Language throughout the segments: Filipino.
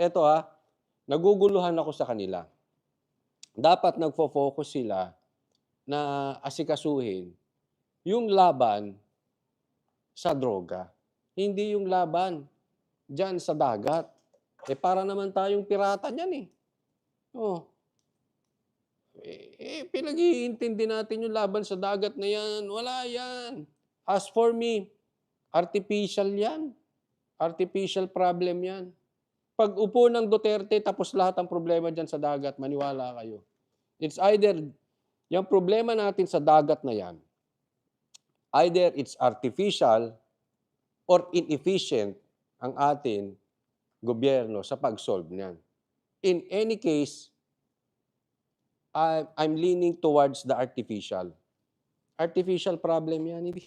Eto, naguguluhan ako sa kanila. Dapat nagfo-focus sila na asikasuhin yung laban sa droga, hindi yung laban diyan sa dagat. Para naman tayong pirata niyan, eh. Oh, pinag-iintindi natin yung laban sa dagat na 'yan, wala 'yan. As for me, artificial 'yan, artificial problem 'yan. Pag-upo ng Duterte tapos lahat ng problema diyan sa dagat, maniwala kayo. It's either yang problema natin sa dagat na 'yan, either it's artificial or inefficient ang ating gobyerno sa pag-solve niyan. In any case, I'm leaning towards the artificial. Artificial problem 'yan, hindi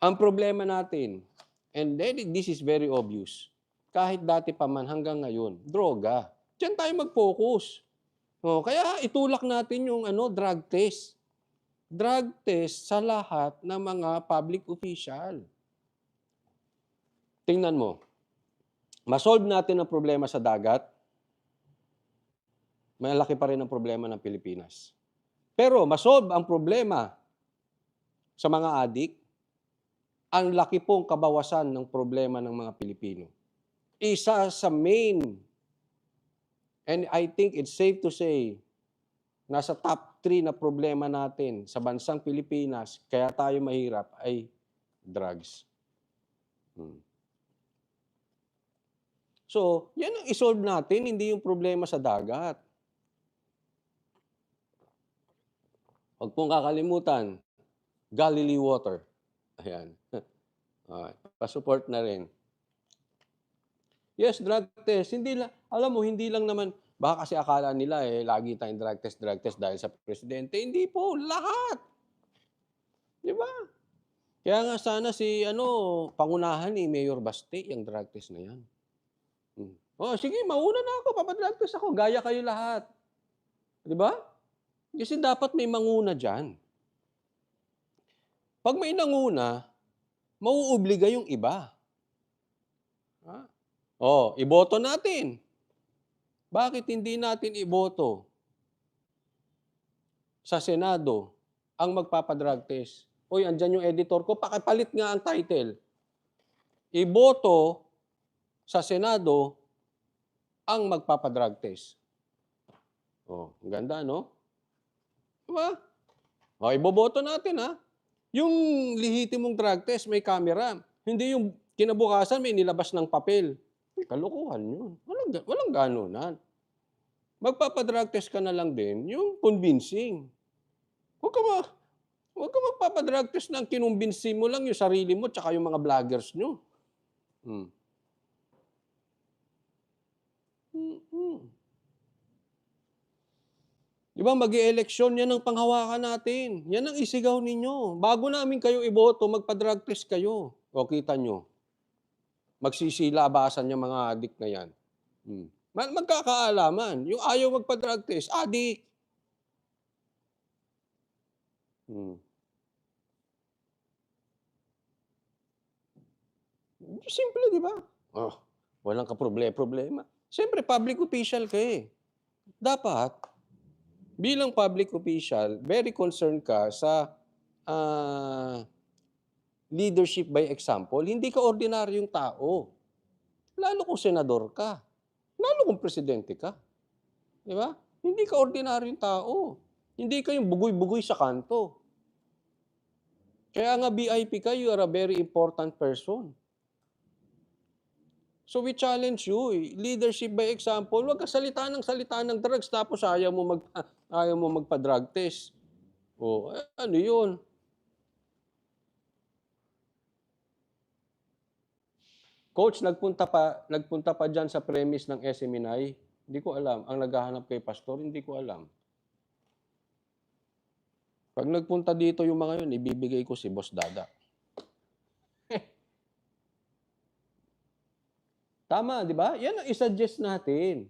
ang problema natin, and then this is very obvious, kahit dati pa man hanggang ngayon, droga. Diyan tayo mag-focus. Kaya itulak natin yung drug test. Drug test sa lahat ng mga public official. Tingnan mo, ma-solve natin ang problema sa dagat, malaki pa rin ang problema ng Pilipinas. Pero ma-solve ang problema sa mga adik, ang laki pong kabawasan ng problema ng mga Pilipino. Isa sa main, and I think it's safe to say, nasa top 3 na problema natin sa bansang Pilipinas, kaya tayo mahirap, ay drugs. So, yan ang isolve natin, hindi yung problema sa dagat. Huwag pong kakalimutan, Galilee Water. Ayan. Pa-support na rin. Yes, drug test. Hindi lang, alam mo, hindi lang naman, baka kasi akala nila lagi tayong drug test dahil sa presidente. Hindi po, lahat. Di ba? Kaya nga sana si, pangunahan ni Mayor Baste, yung drug test na yan. Sige, mauna na ako, papadrug test ako, gaya kayo lahat. Di ba? Kasi dapat may manguna dyan. Pag may nanguna, mauobliga yung iba. Iboto natin. Bakit hindi natin iboto sa Senado ang magpapadrug test? Uy, andyan yung editor ko, pakipalit nga ang title. Iboto sa Senado ang magpapadrug test. Ang ganda, no? Diba? Iboboto natin, Yung lehitimong drug test, may camera. Hindi yung kinabukasan may nilabas ng papel. Kalokohan yun. Walang ganunan. Magpapadrug test ka na lang din, yung convincing. Huwag ka magpapadrug test ng kinumbinsi mo lang yung sarili mo tsaka yung mga vloggers nyo. Di ba, mag-i-eleksyon, yan ang panghawakan natin. Yan ang isigaw ninyo. Bago namin kayo iboto, magpa-drug test kayo. Kita nyo, magsisilabasan yung mga adik na yan. Magkakaalaman. Yung ayaw magpa-drug test, adik. Simple, di ba? Walang kaproblema. Siyempre, public official ka eh. Dapat, bilang public official, very concerned ka sa leadership by example. Hindi ka ordinaryong tao. Lalo kung senador ka. Lalo kung presidente ka. Di ba? Hindi ka ordinaryong tao. Hindi ka yung bugoy-bugoy sa kanto. Kaya nga VIP ka, you are a very important person. So we challenge you, leadership by example. Huwag ka salita ng drugs tapos ayaw mo magpa-drug test. Ano yun? Coach, nagpunta pa dyan sa premise ng SMNI. Hindi ko alam. Ang naghahanap kay pastor, hindi ko alam. Pag nagpunta dito yung mga yun, ibibigay ko si Boss Dada. Tama, di ba? Yan ang isuggest natin.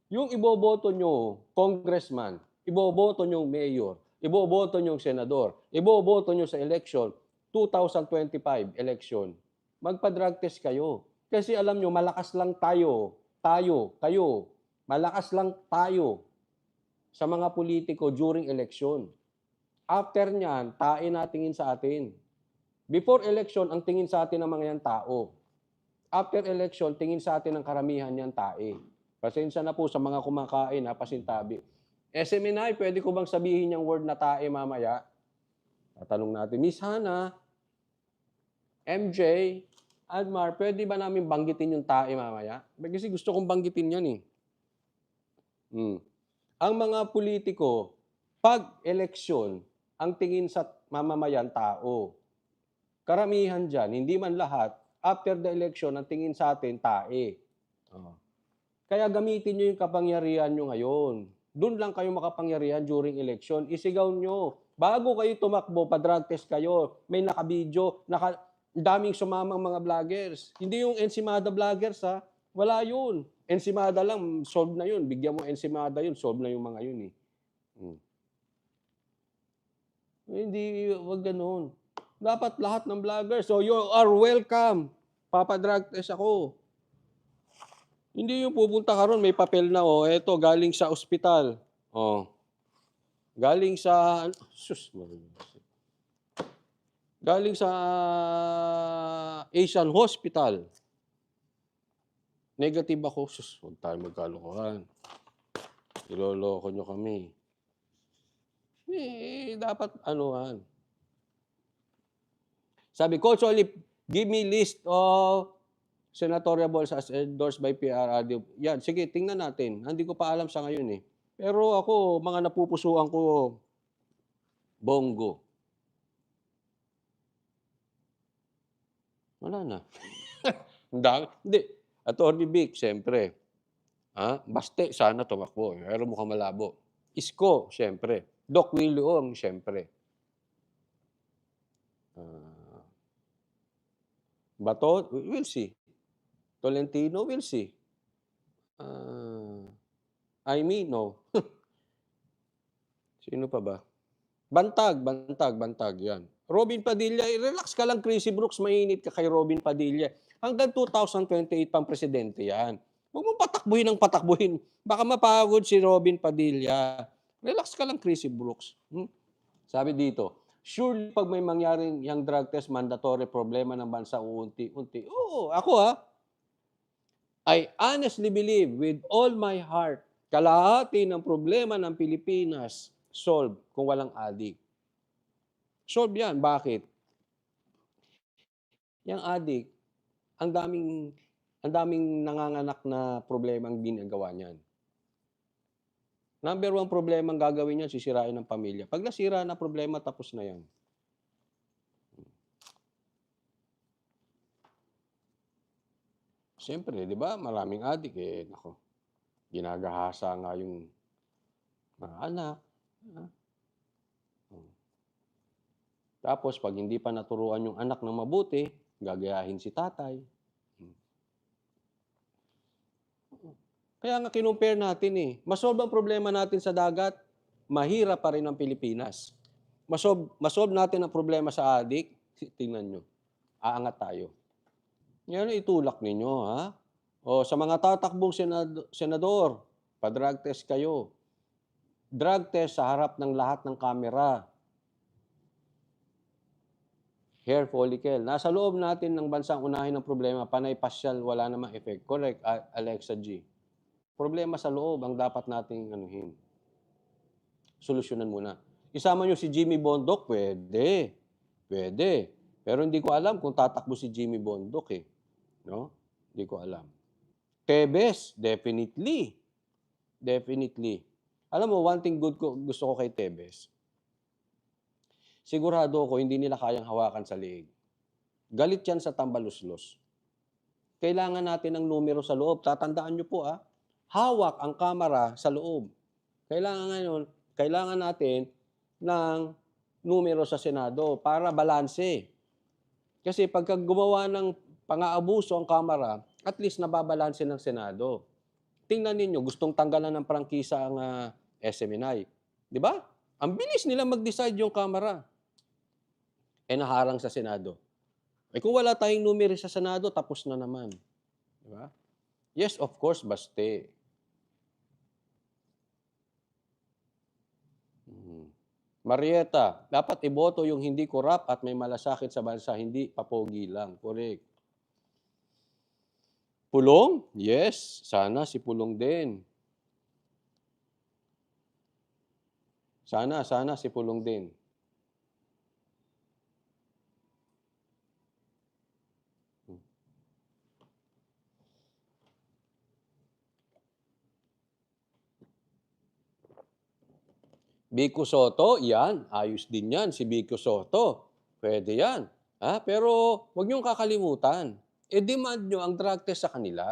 Yung iboboto nyo, congressman, iboboto nyo mayor, iboboto nyo senador, iboboto nyo sa election, 2025 election, magpa-drug test kayo. Kasi alam nyo, malakas lang tayo kayo, malakas lang tayo sa mga politiko during election. After niyan, tae na tingin sa atin. Before election, ang tingin sa atin ng mga yan tao. After election, tingin sa atin ng karamihan yan tae. Pasensya na po sa mga kumakain, pasintabi. SMNI, pwede ko bang sabihin yung word na tae mamaya? Tatanong natin, Miss Hana, MJ, Admar, pwede ba namin banggitin yung tae mamaya? Kasi gusto kong banggitin yan eh. Ang mga politiko, pag eleksyon, ang tingin sa mamamayan tao. Karamihan dyan, hindi man lahat, after the election, ang tingin sa atin, tae. Kaya gamitin nyo yung kapangyarihan nyo ngayon. Doon lang kayo makapangyarihan during election. Isigaw nyo. Bago kayo tumakbo, pa-drug test kayo. May nakabidyo, daming sumamang mga vloggers. Hindi yung Ensimada vloggers ha. Wala yun. Ensimada lang, solve na yun. Bigyan mo Ensimada yun, solve na yung mga yun eh. Hindi, wag ganun. Dapat lahat ng vloggers. So you are welcome. Papadrug test ako. Hindi yung pupunta ka ron, may papel na, eto, galing sa ospital. Galing sa, galing sa Asian Hospital. Negative ako, huwag tayo magkalokohan. Iloloko nyo kami. Dapat anuhan. Sabi, Coach Olip, give me list of senatorial balls as endorsed by PRRD. Yan, sige, tingnan natin. Hindi ko pa alam sa ngayon eh. Pero ako, mga napupusuan ko, Bongo. Wala na. Hindi. Atty. Vic, siyempre. Baste, sana tumakbo. Pero mukhang malabo. Isko, siyempre. Doc Willie Ong, siyempre. Bato, we'll see. Tolentino, we'll see. I mean, no. Sino pa ba? Bantag, yan. Robin Padilla, relax ka lang, Chrissy Brooks, mainit ka kay Robin Padilla. Hanggang 2028 pang presidente yan. Huwag mong patakbuhin. Baka mapagod si Robin Padilla. Relax ka lang, Chrissy Brooks. Sabi dito, surely pag may mangyaring yung drug test, mandatory problema ng bansa unti-unti. Oo, ako I honestly believe with all my heart, kalahati ng problema ng Pilipinas solve kung walang addict. Solve yan. Bakit? Yung addict, ang daming nanganganak na problema ang ginagawa niyan. Number 1 problema ang gagawin niyan, sisirain ng pamilya. Pag nasira na problema, tapos na yan. Siyempre, di ba? Maraming adik nako. Ginagahasa nga yung mga anak. Tapos, pag hindi pa naturuan yung anak ng mabuti, gagayahin si tatay. Kaya nga kinumpare natin Masolve ang problema natin sa dagat, mahirap pa rin ang Pilipinas. Masolve natin ang problema sa adik, tingnan nyo, aangat tayo. Yan itulak ninyo, ha? Sa mga tatakbong senador, pa-drug test kayo. Drug test sa harap ng lahat ng kamera. Hair follicle. Nasa loob natin ng bansang unahin ng problema, panay pasyal, wala namang effect. Correct, Alexa G. Problema sa loob ang dapat nating anuhin. Solusyonan muna. Isama nyo si Jimmy Bondoc, pwede. Pwede. Pero hindi ko alam kung tatakbo si Jimmy Bondoc No? Hindi ko alam. Tebes, definitely. Definitely. Alam mo, one thing good gusto ko kay Tebes. Sigurado ako hindi nila kayang hawakan sa liig. Galit yan sa tambaluslos. Kailangan natin ng numero sa loob. Tatandaan nyo po hawak ang kamera sa loob. Kailangan natin ng numero sa Senado para balanse. Kasi pagka gumawa ng pang-aabuso ang kamera, at least nababalanse ng Senado. Tingnan ninyo, gustong tanggalan ng prangkisa ang SMNI. Di ba? Ang bilis nila mag-decide yung kamera. Naharang sa Senado. Kung wala tayong numero sa Senado, tapos na naman. Di ba? Yes, of course, baste. Mhm. Marieta, dapat iboto yung hindi korap at may malasakit sa bansa, hindi papogi lang. Correct. Pulong? Yes, sana si Pulong din. Sana si Pulong din. Vico Soto, yan, ayos din yan, si Vico Soto. Puwede yan, pero huwag niyong kakalimutan, demand niyo ang drug test sa kanila.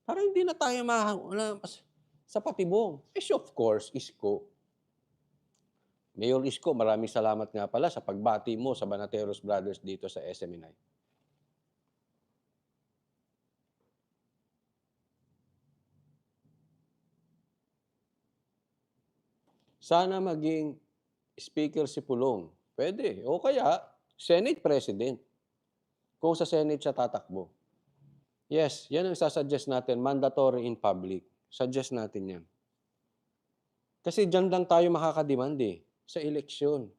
Para hindi na tayo sa patibong. Of course, Isko. Mayor Isko, maraming salamat nga pala sa pagbati mo sa Banateros Brothers dito sa SMNI. Sana maging speaker si Pulong, puwede o kaya Senate President, kung sa Senate siya tatakbo. Yes, 'yan ang natin, mandatory in public. Suggest natin 'yan. Kasi diyan lang tayo makaka-demand, sa eleksyon.